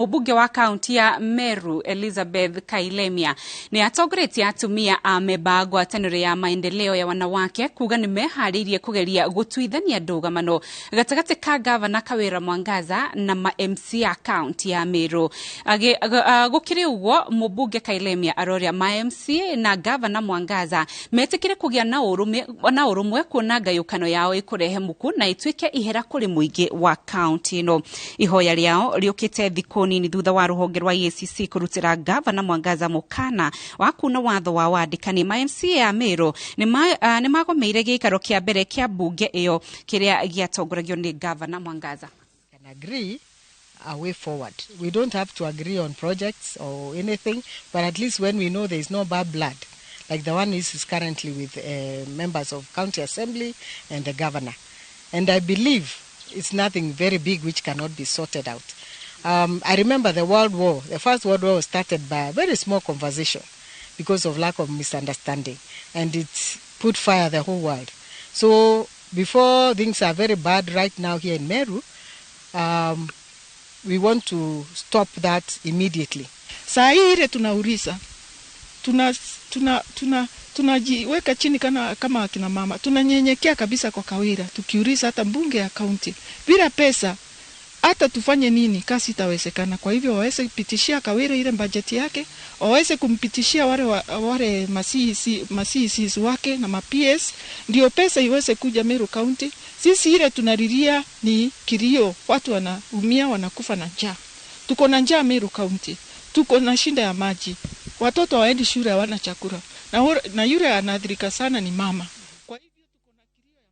Mbunge wa kaunti ya Meru Elizabeth Kailemia ni atongoretie atumia a mĩbango ngwatanĩro ya Maendeleo Ya Wanawake kuga nĩ meharĩirie kũgeria gũtuithania ndũgamano gatagatĩ ka Ngabana Kawira Mwangaza na ma-MCA kaunti ya Meru. Gũkĩrĩ ũguo mbunge Kailemia aroria ma-MCA na Ngabana Mwangaza metĩkĩre kũgĩa na ũrũmwe kuona ngayũkano yao ĩkũrehe muku na ituĩke ihera kũrĩ mũingĩ wa kaunti ĩno. Ihoya rĩao rĩũkĩte thikũ nini thutha wa rũhonge rwa EACC kũrutĩra Ngabana Mwangaza mũkana wa kuna watho wa wandĩkani. Ma-MCA ya Meru nĩ magomeire gĩikaro kĩa mbere kĩa mbunge ĩyo kĩrĩa gĩatongoragio nĩ Ngabana Mwangaza. Can agree a way forward. We don't have to agree on projects or anything, but at least when we know there is no bad blood, like the one is currently with members of county assembly and the governor. And I believe it's nothing very big which cannot be sorted out. I remember the First World War was started by a very small conversation because of lack of misunderstanding, and it put fire the whole world. So before things are very bad right now here in Meru, we want to stop that immediately. Saa hii ile tunauriza, tunajiweka chini kama akina mama, tunanyenyekea kabisa kwa Kawira, tukiuriza hata mbunge ya kaunti bila pesa hata tufanye nini kasi itawezekana. Kwa hivyo waweze kupitishia Kawira ile bajeti yake, waweze kumpitishia wale ma-CECs wake na ma-PS, ndio pesa iweze kuja Meru County. Sisi ile tunalilia ni kilio, watu wanaumia, wanakufa na njaa. Tuko na njaa Meru County, tuko na shinda ya maji, watoto waendi shule hawana chakula, na yule anaathirika sana ni mama.